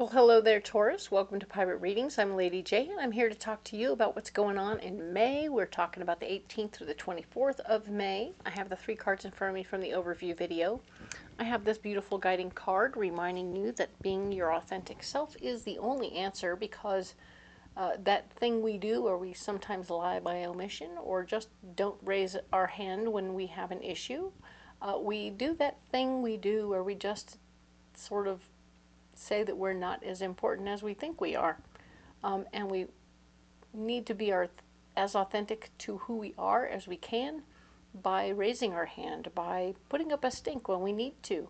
Well, hello there, Taurus. Welcome to Pirate Readings. I'm Lady J, and I'm here to talk to you about what's going on in May. We're talking about the 18th through the 24th of May. I have the 3 cards in front of me from the overview video. I have this beautiful guiding card reminding you that being your authentic self is the only answer, because that thing we do where we sometimes lie by omission or just don't raise our hand when we have an issue, we do that thing we do where we just sort of say that we're not as important as we think we are, and we need to be as authentic to who we are as we can by raising our hand, by putting up a stink when we need to.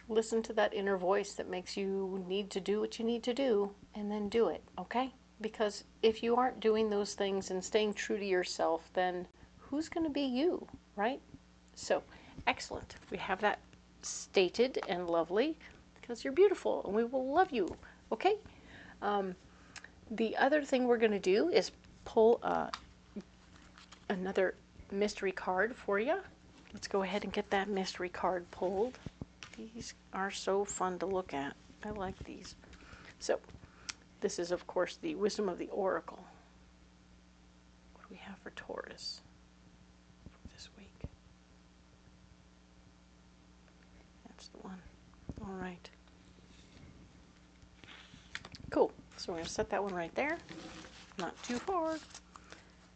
Listen to that inner voice that makes you need to do what you need to do, and then do it, okay? Because if you aren't doing those things and staying true to yourself, then who's going to be you, right? So, excellent. We have that stated and lovely, because you're beautiful and we will love you, okay? The other thing we're going to do is pull another mystery card for you. Let's go ahead and get that mystery card pulled. These are so fun to look at. I like these. So this is, of course, the Wisdom of the Oracle. What do we have for Taurus for this week? That's the one. All right. Cool. So we're going to set that one right there. Not too hard.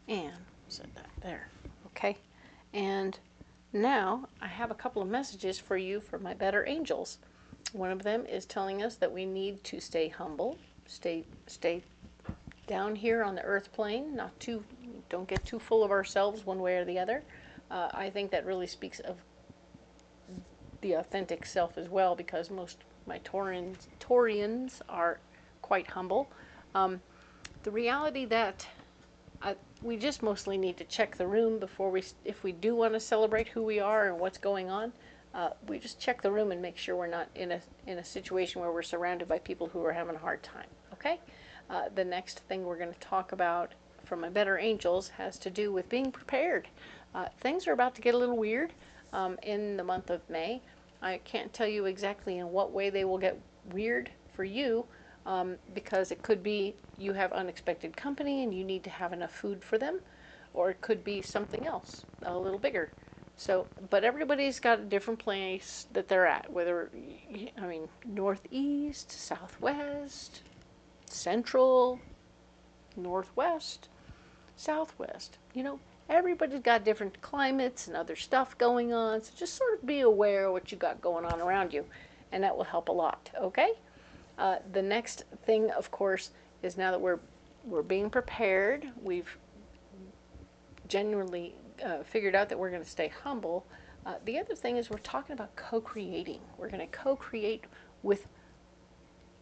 And set that there. Okay. And now I have a couple of messages for you from my better angels. One of them is telling us that we need to stay humble, stay down here on the earth plane, don't get too full of ourselves one way or the other. I think that really speaks of the authentic self as well, because most my Taurians are quite humble. The reality that we just mostly need to check the room before if we do want to celebrate who we are and what's going on, we just check the room and make sure we're not in a situation where we're surrounded by people who are having a hard time, okay? The next thing we're going to talk about from my better angels has to do with being prepared. Things are about to get a little weird in the month of May. I can't tell you exactly in what way they will get weird for you, because it could be you have unexpected company and you need to have enough food for them, or it could be something else a little bigger. So, but everybody's got a different place that they're at, whether, I mean, northeast, southwest, central, northwest, southwest. You know, everybody's got different climates and other stuff going on, so just sort of be aware of what you got going on around you, and that will help a lot, okay? The next thing, of course, is now that we're being prepared, we've genuinely figured out that we're going to stay humble. The other thing is we're talking about co-creating. We're going to co-create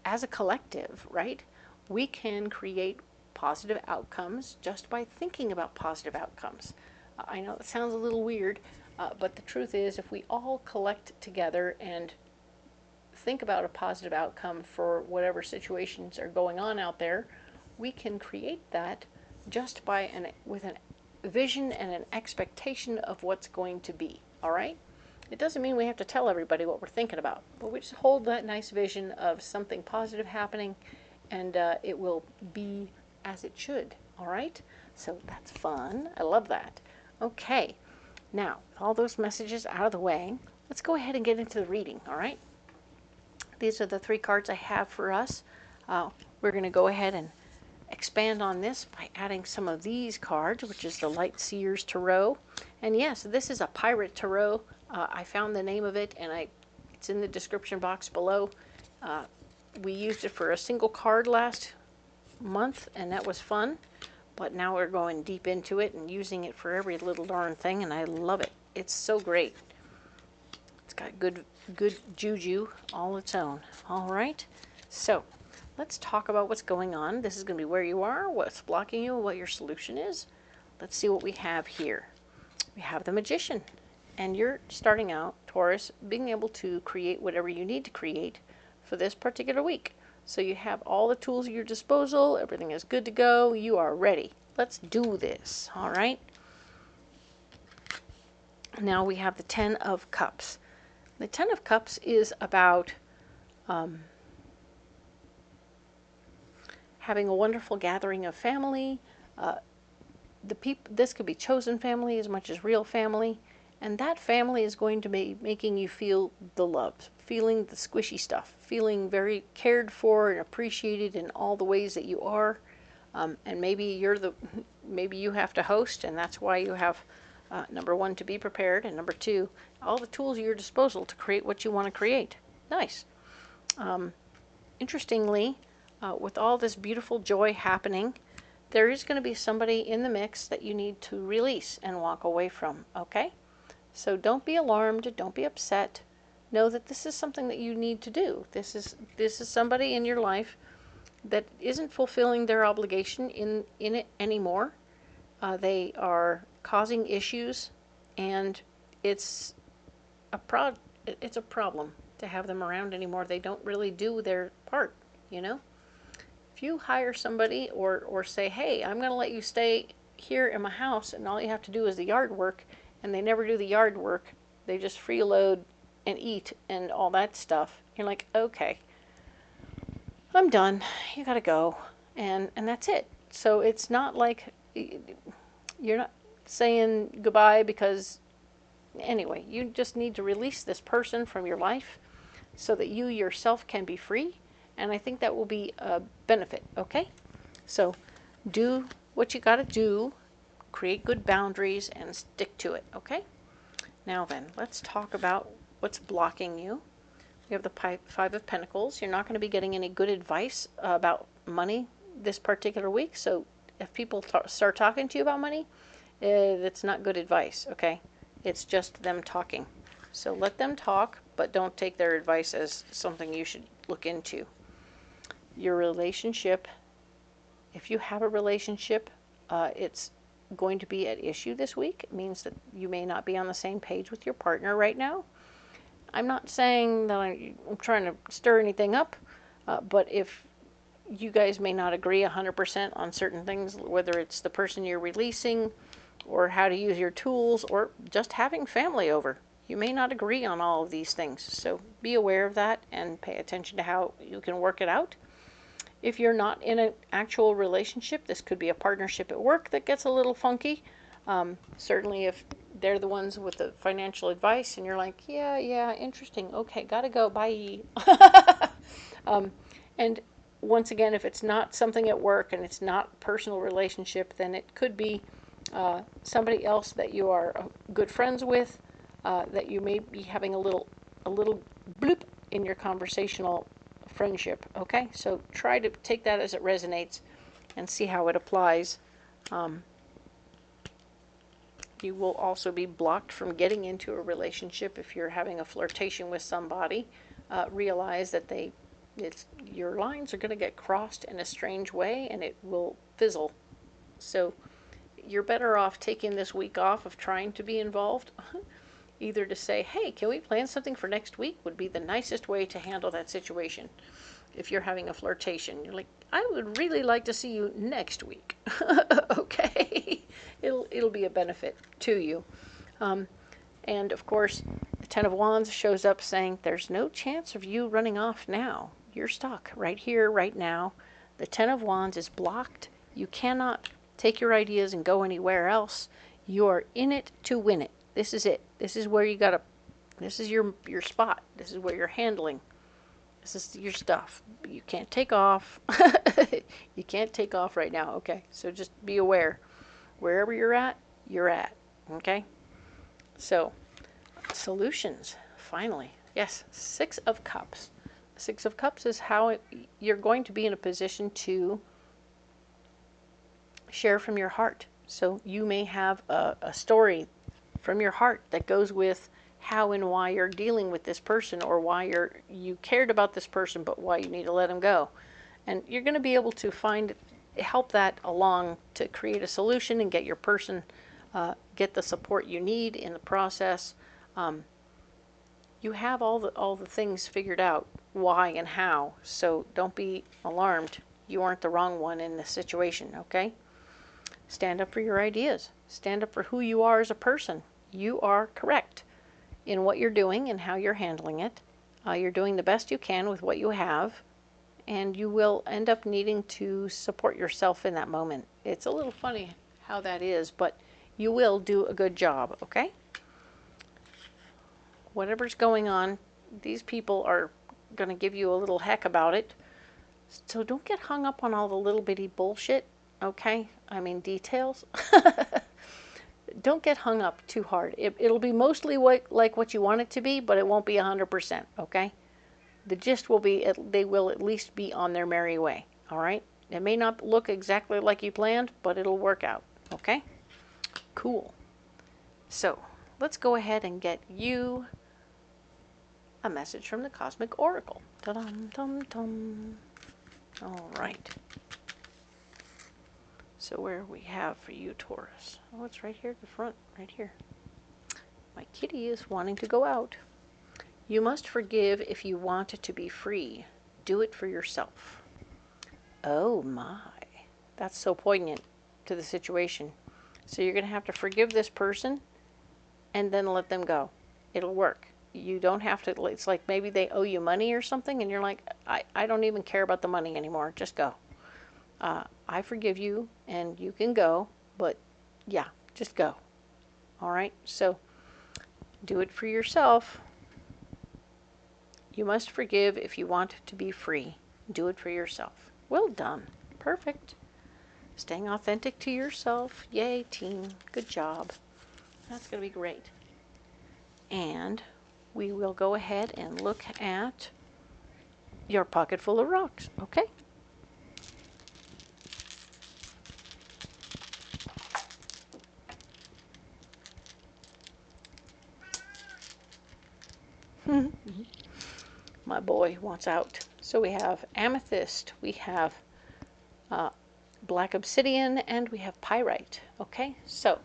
as a collective, right? We can create positive outcomes just by thinking about positive outcomes. I know it sounds a little weird, but the truth is, if we all collect together and think about a positive outcome for whatever situations are going on out there, we can create that just with a vision and an expectation of what's going to be, all right? It doesn't mean we have to tell everybody what we're thinking about, but we just hold that nice vision of something positive happening, and it will be as it should, all right? So that's fun. I love that. Okay, now, with all those messages out of the way, let's go ahead and get into the reading, all right? These are the 3 cards I have for us. We're going to go ahead and expand on this by adding some of these cards, which is the Light Seers Tarot. And yes, this is a pirate tarot. I found the name of it, and it's in the description box below. We used it for a single card last month, and that was fun. But now we're going deep into it and using it for every little darn thing, and I love it. It's so great. It's got good juju all its own. All right, so let's talk about what's going on. This is going to be where you are, what's blocking you, what your solution is. Let's see what we have here. We have the Magician, and you're starting out, Taurus, being able to create whatever you need to create for this particular week. So you have all the tools at your disposal, everything is good to go, you are ready. Let's do this, all right? Now we have the 10 of Cups. The 10 of Cups is about Having a wonderful gathering of family. This could be chosen family as much as real family, and that family is going to be making you feel the love, feeling the squishy stuff, feeling very cared for and appreciated in all the ways that you are. And maybe you have to host, and that's why you have number one, to be prepared, and number two, all the tools at your disposal to create what you want to create. Nice. Interestingly, with all this beautiful joy happening, there is going to be somebody in the mix that you need to release and walk away from, okay? So don't be alarmed, don't be upset. Know that this is something that you need to do. This is somebody in your life that isn't fulfilling their obligation in it anymore. They are causing issues, and it's a problem to have them around anymore. They don't really do their part, you know? If you hire somebody or say, hey, I'm going to let you stay here in my house and all you have to do is the yard work, and they never do the yard work, they just freeload and eat and all that stuff, you're like, okay, I'm done, you got to go, and that's it. So it's not like you're not saying goodbye because, anyway, you just need to release this person from your life so that you yourself can be free. And I think that will be a benefit, okay? So do what you got to do, create good boundaries, and stick to it, okay? Now then, let's talk about what's blocking you. We have the Five of Pentacles. You're not going to be getting any good advice about money this particular week. So if people start talking to you about money, that's not good advice, okay? It's just them talking. So let them talk, but don't take their advice as something you should look into. Your relationship, if you have a relationship, it's going to be at issue this week. It means that you may not be on the same page with your partner right now. I'm not saying that I'm trying to stir anything up, but if you guys may not agree 100% on certain things, whether it's the person you're releasing or how to use your tools or just having family over, you may not agree on all of these things. So be aware of that and pay attention to how you can work it out. If you're not in an actual relationship, this could be a partnership at work that gets a little funky. Certainly if they're the ones with the financial advice and you're like, yeah, interesting, okay, gotta go, bye. And once again, if it's not something at work and it's not personal relationship, then it could be somebody else that you are good friends with, that you may be having a little bloop in your conversational friendship, okay? So try to take that as it resonates and see how it applies. You will also be blocked from getting into a relationship if you're having a flirtation with somebody. Realize that your lines are going to get crossed in a strange way and it will fizzle. So you're better off taking this week off of trying to be involved. Either to say, hey, can we plan something for next week, would be the nicest way to handle that situation. If you're having a flirtation, you're like, I would really like to see you next week. Okay, it'll be a benefit to you. And of course, the Ten of Wands shows up saying there's no chance of you running off now. You're stuck right here, right now. The Ten of Wands is blocked. You cannot take your ideas and go anywhere else. You are in it to win it. This is it. This is where you gotta, this is your spot. This is where you're handling. This is your stuff. You can't take off. You can't take off right now, okay? So just be aware. Wherever you're at, okay? So, solutions, finally. Yes, Six of Cups. Six of Cups is how you're going to be in a position to share from your heart. So you may have a story from your heart that goes with how and why you're dealing with this person, or why you cared about this person, but why you need to let them go. And you're going to be able to help that along to create a solution and get your person, get the support you need in the process. You have all the things figured out, why and how, so don't be alarmed. You aren't the wrong one in this situation, okay? Stand up for your ideas. Stand up for who you are as a person. You are correct in what you're doing and how you're handling it. You're doing the best you can with what you have, and you will end up needing to support yourself in that moment. It's a little funny how that is, but you will do a good job, okay? Whatever's going on, these people are going to give you a little heck about it. So don't get hung up on all the little bitty bullshit, okay? I mean, details. Don't get hung up too hard. It'll be mostly like what you want it to be, but it won't be 100%, okay? The gist will be, they will at least be on their merry way, all right? It may not look exactly like you planned, but it'll work out, okay? Cool. So let's go ahead and get you a message from the Cosmic Oracle. Ta-dum-dum-dum. All right. So where we have for you, Taurus? Oh, it's right here at the front, right here. My kitty is wanting to go out. You must forgive if you want to be free. Do it for yourself. Oh my. That's so poignant to the situation. So you're going to have to forgive this person and then let them go. It'll work. You don't have to, it's like maybe they owe you money or something and you're like, I don't even care about the money anymore. Just go. I forgive you and you can go, but yeah, just go. All right. So do it for yourself. You must forgive if you want to be free. Do it for yourself. Well done. Perfect. Staying authentic to yourself. Yay, team. Good job. That's going to be great. And we will go ahead and look at your pocket full of rocks. Okay? My boy wants out. So we have amethyst, we have black obsidian, and we have pyrite. Okay, so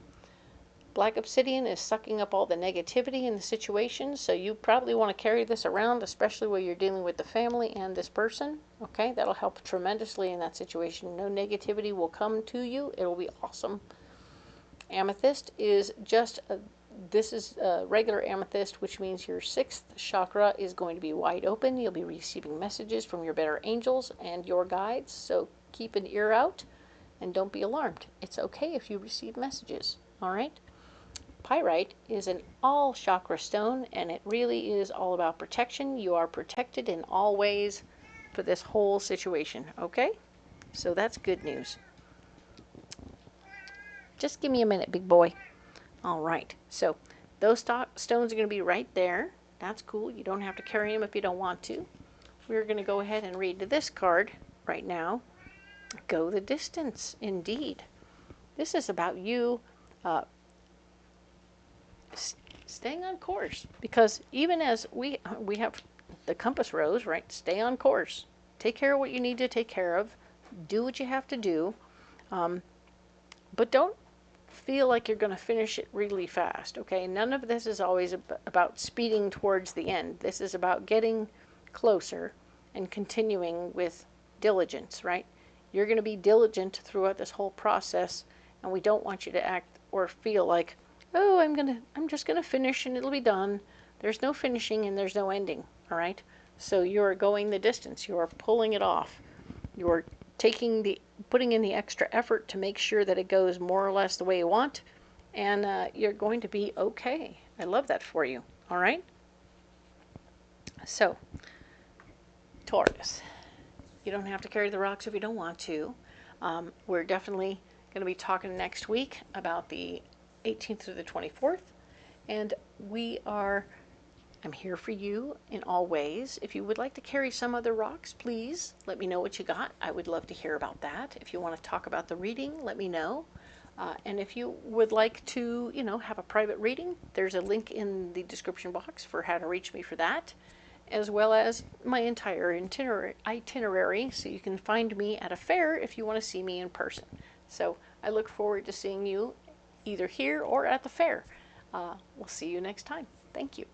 black obsidian is sucking up all the negativity in the situation, so you probably want to carry this around, especially where you're dealing with the family and this person. Okay, that'll help tremendously in that situation. No negativity will come to you. It'll be awesome. Amethyst is just this is regular amethyst, which means your 6th chakra is going to be wide open. You'll be receiving messages from your better angels and your guides, so keep an ear out and don't be alarmed. It's okay if you receive messages, all right? Pyrite is an all chakra stone, and it really is all about protection. You are protected in all ways for this whole situation, okay? So that's good news. Just give me a minute, big boy. All right, so those stones are going to be right there. That's cool. You don't have to carry them if you don't want to. We're going to go ahead and read this card right now. Go the distance, indeed. This is about you staying on course, because even as we have the compass rose, right? Stay on course. Take care of what you need to take care of. Do what you have to do, but don't feel like you're going to finish it really fast, okay? None of this is always about speeding towards the end. This is about getting closer and continuing with diligence, right? You're going to be diligent throughout this whole process, and we don't want you to act or feel like, oh, I'm just going to finish and it'll be done. There's no finishing and there's no ending, all right? So you're going the distance. You're pulling it off. You're putting in the extra effort to make sure that it goes more or less the way you want, and you're going to be okay. I love that for you. All right. So, Taurus, you don't have to carry the rocks if you don't want to. We're definitely going to be talking next week about the 18th through the 24th, and I'm here for you in all ways. If you would like to carry some other rocks, please let me know what you got. I would love to hear about that. If you want to talk about the reading, let me know. And if you would like to, have a private reading, there's a link in the description box for how to reach me for that, as well as my entire itinerary, so you can find me at a fair if you want to see me in person. So I look forward to seeing you either here or at the fair. We'll see you next time. Thank you.